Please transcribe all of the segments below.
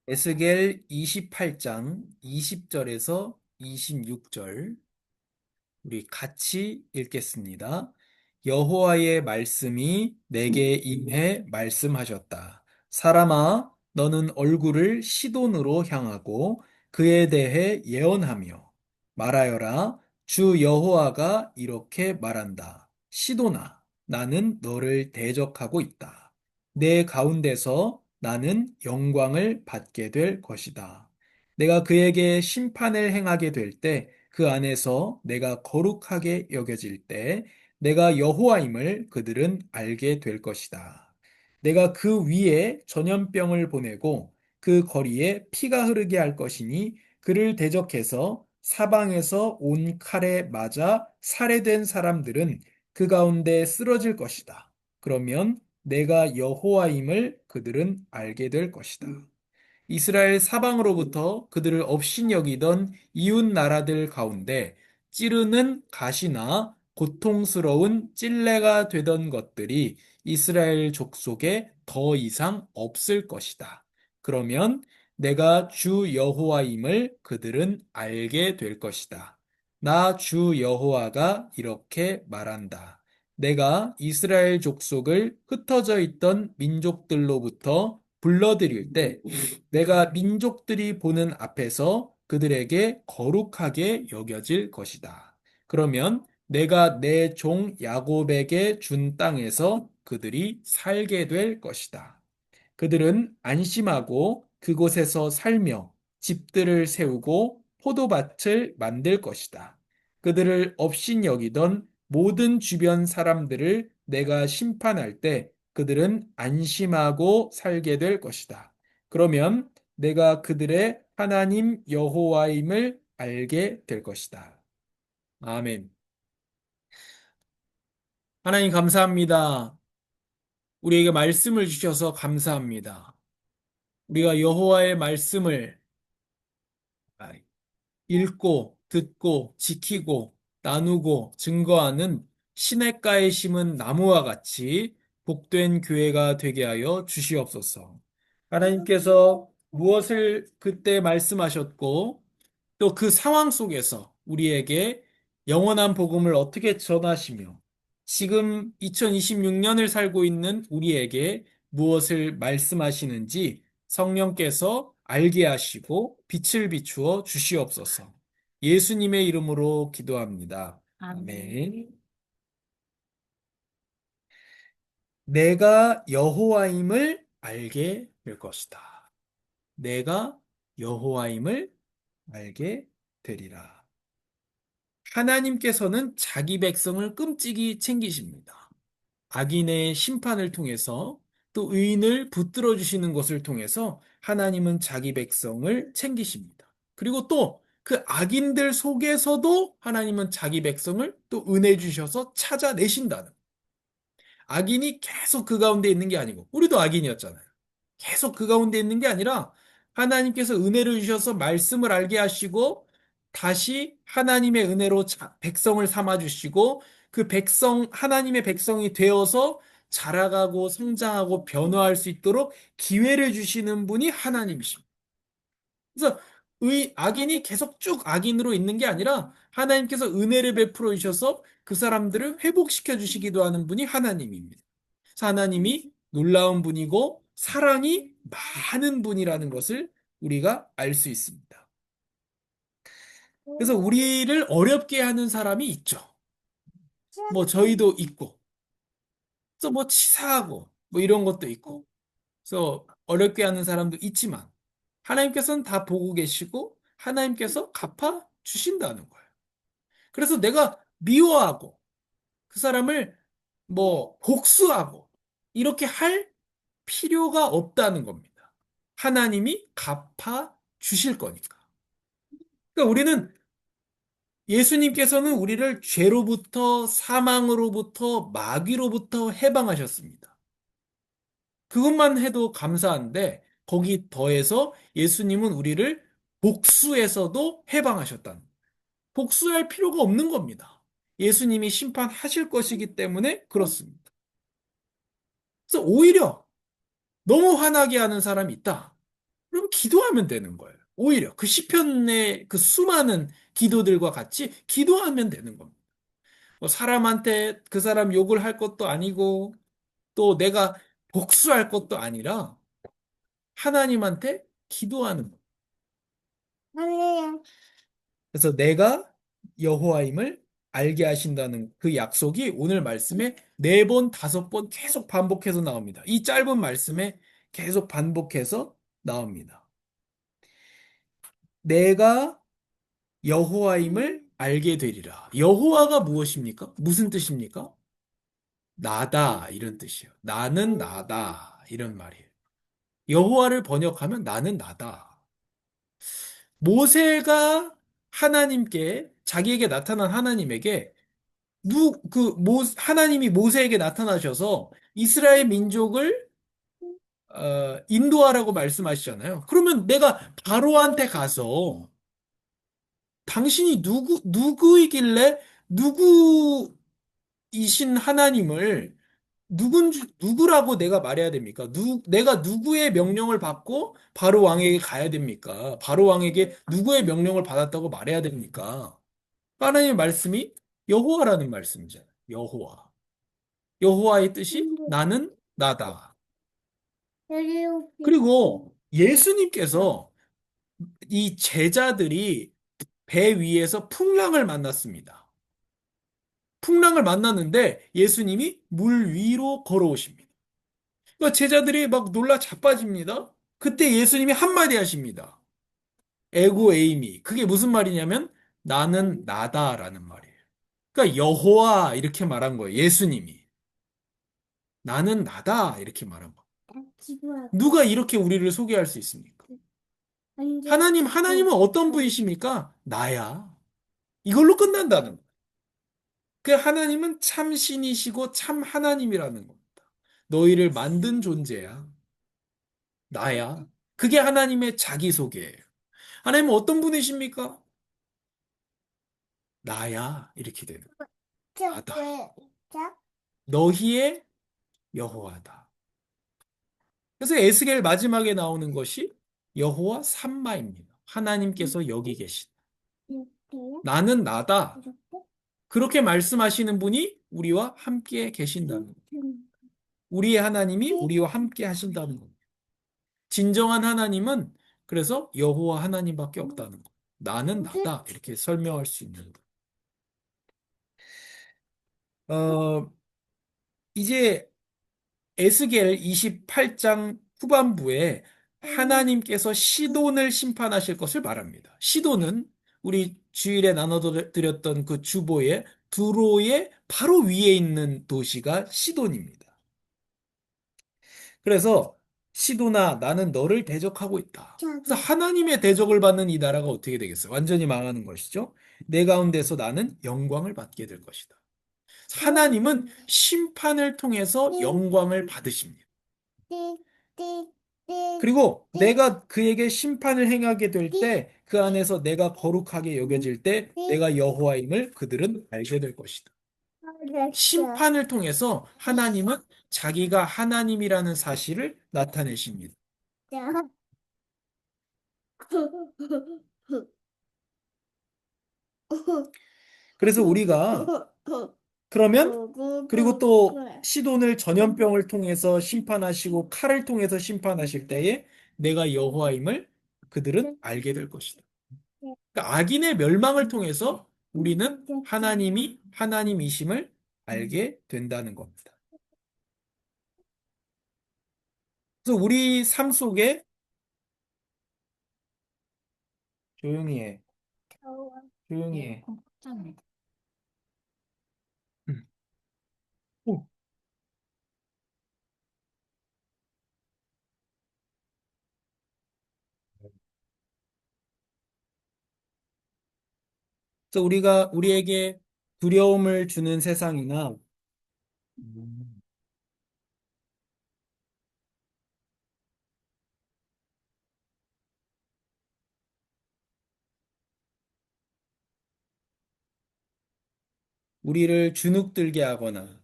에스겔 28장 20절에서 26절 우리 같이 읽겠습니다. 여호와의 말씀이 내게 임해 말씀하셨다. 사람아, 너는 얼굴을 시돈으로 향하고 그에 대해 예언하며 말하여라. 주 여호와가 이렇게 말한다. 시돈아, 나는 너를 대적하고 있다. 내 가운데서 나는 영광을 받게 될 것이다. 내가 그에게 심판을 행하게 될 때 그 안에서 내가 거룩하게 여겨질 때 내가 여호와임을 그들은 알게 될 것이다. 내가 그 위에 전염병을 보내고 그 거리에 피가 흐르게 할 것이니 그를 대적해서 사방에서 온 칼에 맞아 살해된 사람들은 그 가운데 쓰러질 것이다. 그러면 내가 여호와임을 그들은 알게 될 것이다. 이스라엘 사방으로부터 그들을 업신여기던 이웃 나라들 가운데 찌르는 가시나 고통스러운 찔레가 되던 것들이 이스라엘 족속에 더 이상 없을 것이다. 그러면 내가 주 여호와임을 그들은 알게 될 것이다. 나 주 여호와가 이렇게 말한다. 내가 이스라엘 족속을 흩어져 있던 민족들로부터 불러들일 때 내가 민족들이 보는 앞에서 그들에게 거룩하게 여겨질 것이다. 그러면 내가 내 종 야곱에게 준 땅에서 그들이 살게 될 것이다. 그들은 안심하고 그곳에서 살며 집들을 세우고 포도밭을 만들 것이다. 그들을 업신여기던 모든 주변 사람들을 내가 심판할 때 그들은 안심하고 살게 될 것이다. 그러면 내가 그들의 하나님 여호와임을 알게 될 것이다. 아멘. 하나님 감사합니다. 우리에게 말씀을 주셔서 감사합니다. 우리가 여호와의 말씀을 읽고, 듣고, 지키고, 나누고, 증거하는 시냇가에 심은 나무와 같이 복된 교회가 되게 하여 주시옵소서. 하나님께서 무엇을 그때 말씀하셨고, 또 그 상황 속에서 우리에게 영원한 복음을 어떻게 전하시며, 지금 2026년을 살고 있는 우리에게 무엇을 말씀하시는지 성령께서 알게 하시고 빛을 비추어 주시옵소서. 예수님의 이름으로 기도합니다. 아멘. 내가 여호와임을 알게 될 것이다. 내가 여호와임을 알게 되리라. 하나님께서는 자기 백성을 끔찍이 챙기십니다. 악인의 심판을 통해서 또 의인을 붙들어 주시는 것을 통해서 하나님은 자기 백성을 챙기십니다. 그리고 또 그 악인들 속에서도 하나님은 자기 백성을 또 은혜 주셔서 찾아내신다는. 악인이 계속 그 가운데 있는 게 아니고 우리도 악인이었잖아요. 계속 그 가운데 있는 게 아니라 하나님께서 은혜를 주셔서 말씀을 알게 하시고 다시 하나님의 은혜로 백성을 삼아 주시고 그 백성 하나님의 백성이 되어서 자라가고 성장하고 변화할 수 있도록 기회를 주시는 분이 하나님이십니다. 그래서 악인이 계속 쭉 악인으로 있는 게 아니라 하나님께서 은혜를 베풀어 주셔서 그 사람들을 회복시켜 주시기도 하는 분이 하나님입니다. 그래서 하나님이 놀라운 분이고 사랑이 많은 분이라는 것을 우리가 알 수 있습니다. 그래서 우리를 어렵게 하는 사람이 있죠. 뭐 저희도 있고, 그래서 뭐 치사하고 뭐 이런 것도 있고, 그래서 어렵게 하는 사람도 있지만 하나님께서는 다 보고 계시고 하나님께서 갚아 주신다는 거예요. 그래서 내가 미워하고 그 사람을 뭐 복수하고 이렇게 할 필요가 없다는 겁니다. 하나님이 갚아 주실 거니까. 그러니까 우리는 예수님께서는 우리를 죄로부터 사망으로부터 마귀로부터 해방하셨습니다. 그것만 해도 감사한데 거기 더해서 예수님은 우리를 복수에서도 해방하셨다는 거예요. 복수할 필요가 없는 겁니다. 예수님이 심판하실 것이기 때문에 그렇습니다. 그래서 오히려 너무 화나게 하는 사람이 있다. 그럼 기도하면 되는 거예요. 오히려 그 시편의 그 수많은 기도들과 같이 기도하면 되는 겁니다. 뭐 사람한테 그 사람 욕을 할 것도 아니고 또 내가 복수할 것도 아니라 하나님한테 기도하는 거예요. 그래서 내가 여호와임을 알게 하신다는 그 약속이 오늘 말씀에 네 번, 다섯 번 계속 반복해서 나옵니다. 이 짧은 말씀에 계속 반복해서 나옵니다. 내가 여호와임을 알게 되리라. 여호와가 무엇입니까? 무슨 뜻입니까? 나다 이런 뜻이에요. 나는 나다 이런 말이에요. 여호와를 번역하면 나는 나다. 모세가 하나님께 자기에게 나타난 하나님에게 하나님이 모세에게 나타나셔서 이스라엘 민족을 인도하라고 말씀하시잖아요. 그러면 내가 바로한테 가서 당신이 누구이길래 누구이신 하나님을 누구라고 내가 말해야 됩니까? 내가 누구의 명령을 받고 바로 왕에게 가야 됩니까? 바로 왕에게 누구의 명령을 받았다고 말해야 됩니까? 하나님의 말씀이 여호와라는 말씀이잖아요. 여호와. 여호와의 뜻이 나는 나다. 그리고 예수님께서 이 제자들이 배 위에서 풍랑을 만났습니다. 풍랑을 만났는데 예수님이 물 위로 걸어오십니다. 그러니까 제자들이 막 놀라 자빠집니다. 그때 예수님이 한마디 하십니다. 에고 에이미. 그게 무슨 말이냐면 나는 나다라는 말이에요. 그러니까 여호와 이렇게 말한 거예요. 예수님이. 나는 나다 이렇게 말한 거예요. 누가 이렇게 우리를 소개할 수 있습니까? 하나님은 어떤 분이십니까? 나야. 이걸로 끝난다는 거예요. 그 하나님은 참 신이시고 참 하나님이라는 겁니다. 너희를 만든 존재야. 나야. 그게 하나님의 자기소개예요. 하나님은 어떤 분이십니까? 나야. 이렇게 되는 거예요. 나다. 너희의 여호와다. 그래서 에스겔 마지막에 나오는 것이 여호와 삼마입니다. 하나님께서 여기 계신. 나는 나다. 그렇게 말씀하시는 분이 우리와 함께 계신다는 거예요. 우리의 하나님이 우리와 함께 하신다는 겁니다. 진정한 하나님은 그래서 여호와 하나님밖에 없다는 거. 나는 나다 이렇게 설명할 수 있는 거. 이제 에스겔 28장 후반부에 하나님께서 시돈을 심판하실 것을 말합니다. 시돈은 우리 주일에 나눠드렸던 그 주보의 두로의 바로 위에 있는 도시가 시돈입니다. 그래서 시도나 나는 너를 대적하고 있다. 그래서 하나님의 대적을 받는 이 나라가 어떻게 되겠어요? 완전히 망하는 것이죠. 내 가운데서 나는 영광을 받게 될 것이다. 하나님은 심판을 통해서 영광을 받으십니다. 그리고 내가 그에게 심판을 행하게 될 때 그 안에서 내가 거룩하게 여겨질 때 내가 여호와임을 그들은 알게 될 것이다. 심판을 통해서 하나님은 자기가 하나님이라는 사실을 나타내십니다. 그래서 우리가 그러면 그리고 또 시돈을 전염병을 통해서 심판하시고 칼을 통해서 심판하실 때에 내가 여호와임을 그들은 알게 될 것이다. 그러니까 악인의 멸망을 통해서 우리는 하나님이 하나님이심을 알게 된다는 겁니다. 그래서 우리 삶 속에 조용히 해. 조용히 해. 음. 오. 그래서 우리가 우리에게 두려움을 주는 세상이나 음, 우리를 주눅들게 하거나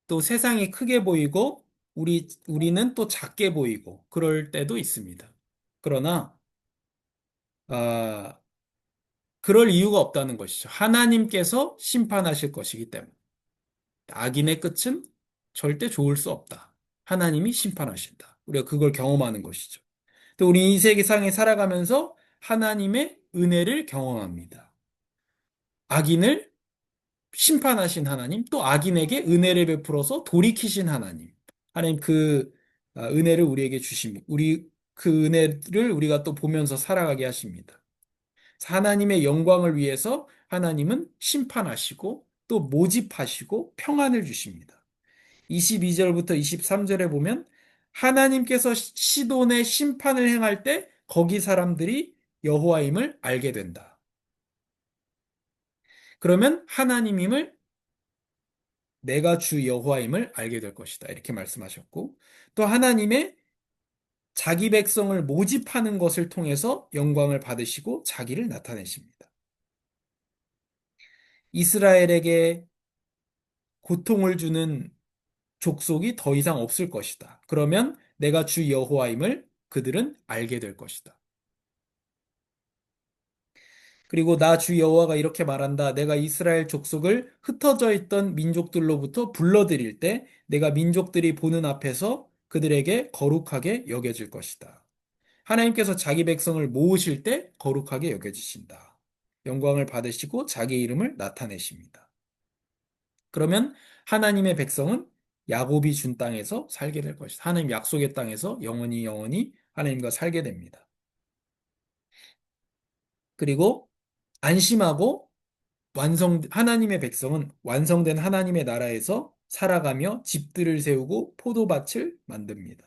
또 세상이 크게 보이고 우리는 또 작게 보이고 그럴 때도 있습니다. 그러나 아, 그럴 이유가 없다는 것이죠. 하나님께서 심판하실 것이기 때문에. 악인의 끝은 절대 좋을 수 없다. 하나님이 심판하신다. 우리가 그걸 경험하는 것이죠. 또 우리 이 세계상에 살아가면서 하나님의 은혜를 경험합니다. 악인을 심판하신 하나님, 또 악인에게 은혜를 베풀어서 돌이키신 하나님. 하나님 그 은혜를 우리에게 주십니다. 우리 그 은혜를 우리가 또 보면서 살아가게 하십니다. 하나님의 영광을 위해서 하나님은 심판하시고 또 모집하시고 평안을 주십니다. 22절부터 23절에 보면 하나님께서 시돈의 심판을 행할 때 거기 사람들이 여호와임을 알게 된다. 그러면 하나님임을 내가 주 여호와임을 알게 될 것이다. 이렇게 말씀하셨고 또 하나님의 자기 백성을 모집하는 것을 통해서 영광을 받으시고 자기를 나타내십니다. 이스라엘에게 고통을 주는 족속이 더 이상 없을 것이다. 그러면 내가 주 여호와임을 그들은 알게 될 것이다. 그리고 나 주 여호와가 이렇게 말한다. 내가 이스라엘 족속을 흩어져 있던 민족들로부터 불러들일 때 내가 민족들이 보는 앞에서 그들에게 거룩하게 여겨질 것이다. 하나님께서 자기 백성을 모으실 때 거룩하게 여겨지신다. 영광을 받으시고 자기 이름을 나타내십니다. 그러면 하나님의 백성은 야곱이 준 땅에서 살게 될 것이다. 하나님 약속의 땅에서 영원히 영원히 하나님과 살게 됩니다. 그리고 안심하고 하나님의 백성은 완성된 하나님의 나라에서 살아가며 집들을 세우고 포도밭을 만듭니다.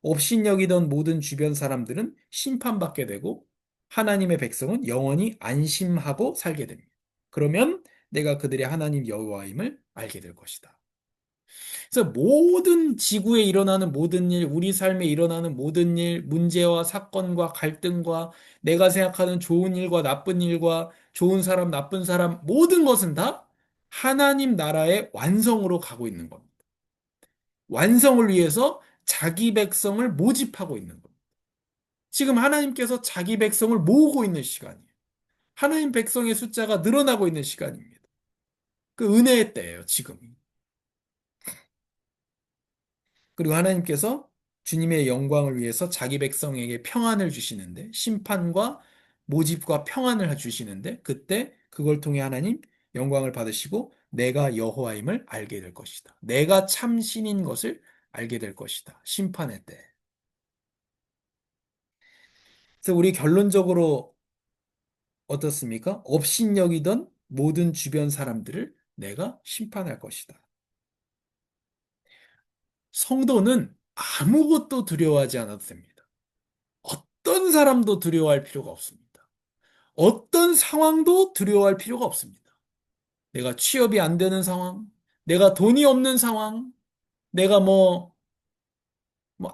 업신여기던 모든 주변 사람들은 심판받게 되고 하나님의 백성은 영원히 안심하고 살게 됩니다. 그러면 내가 그들의 하나님 여호와임을 알게 될 것이다. 그래서 모든 지구에 일어나는 모든 일, 우리 삶에 일어나는 모든 일, 문제와 사건과 갈등과 내가 생각하는 좋은 일과 나쁜 일과 좋은 사람, 나쁜 사람, 모든 것은 다 하나님 나라의 완성으로 가고 있는 겁니다. 완성을 위해서 자기 백성을 모집하고 있는 겁니다. 지금 하나님께서 자기 백성을 모으고 있는 시간이에요. 하나님 백성의 숫자가 늘어나고 있는 시간입니다. 그 은혜의 때예요, 지금이. 그리고 하나님께서 주님의 영광을 위해서 자기 백성에게 평안을 주시는데, 심판과 모집과 평안을 주시는데, 그때 그걸 통해 하나님 영광을 받으시고, 내가 여호와임을 알게 될 것이다. 내가 참 신인 것을 알게 될 것이다. 심판의 때. 그래서 우리 결론적으로 어떻습니까? 업신여기던 모든 주변 사람들을 내가 심판할 것이다. 성도는 아무것도 두려워하지 않아도 됩니다. 어떤 사람도 두려워할 필요가 없습니다. 어떤 상황도 두려워할 필요가 없습니다. 내가 취업이 안 되는 상황, 내가 돈이 없는 상황, 내가 뭐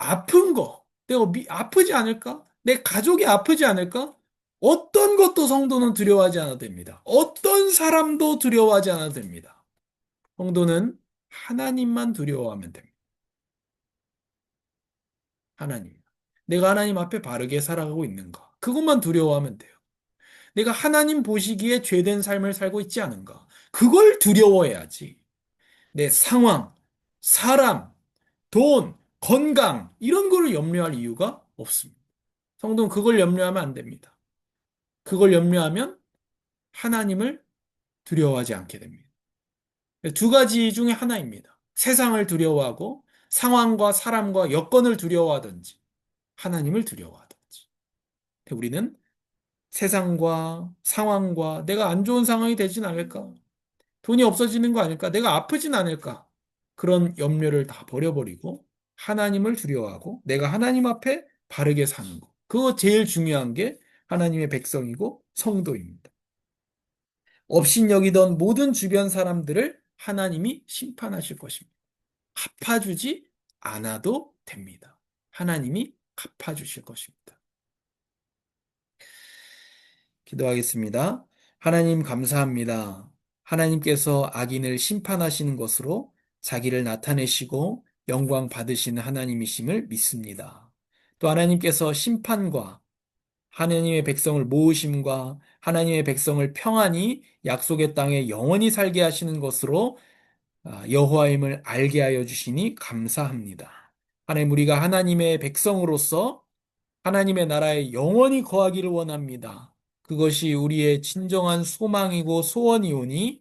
아픈 거, 내가 아프지 않을까? 내 가족이 아프지 않을까? 어떤 것도 성도는 두려워하지 않아도 됩니다. 어떤 사람도 두려워하지 않아도 됩니다. 성도는 하나님만 두려워하면 됩니다. 하나님. 내가 하나님 앞에 바르게 살아가고 있는가? 그것만 두려워하면 돼요. 내가 하나님 보시기에 죄된 삶을 살고 있지 않은가? 그걸 두려워해야지. 내 상황, 사람, 돈, 건강, 이런 거를 염려할 이유가 없습니다. 성도는 그걸 염려하면 안 됩니다. 그걸 염려하면 하나님을 두려워하지 않게 됩니다. 두 가지 중에 하나입니다. 세상을 두려워하고 상황과 사람과 여건을 두려워하든지 하나님을 두려워하든지. 우리는 세상과 상황과 내가 안 좋은 상황이 되진 않을까? 돈이 없어지는 거 아닐까? 내가 아프진 않을까? 그런 염려를 다 버려버리고 하나님을 두려워하고 내가 하나님 앞에 바르게 사는 거. 그거 제일 중요한 게 하나님의 백성이고 성도입니다. 업신여기던 모든 주변 사람들을 하나님이 심판하실 것입니다. 갚아주지 않아도 됩니다. 하나님이 갚아주실 것입니다. 기도하겠습니다. 하나님 감사합니다. 하나님께서 악인을 심판하시는 것으로 자기를 나타내시고 영광 받으시는 하나님이심을 믿습니다. 또 하나님께서 심판과 하나님의 백성을 모으심과 하나님의 백성을 평안히 약속의 땅에 영원히 살게 하시는 것으로 여호와임을 알게 하여 주시니 감사합니다. 하나님, 우리가 하나님의 백성으로서 하나님의 나라에 영원히 거하기를 원합니다. 그것이 우리의 진정한 소망이고 소원이오니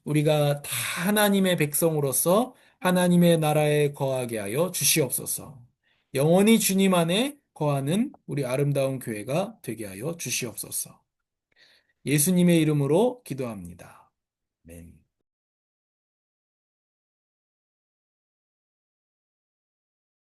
우리가 다 하나님의 백성으로서 하나님의 나라에 거하게 하여 주시옵소서. 영원히 주님 안에 거하는 우리 아름다운 교회가 되게 하여 주시옵소서. 예수님의 이름으로 기도합니다. 아멘.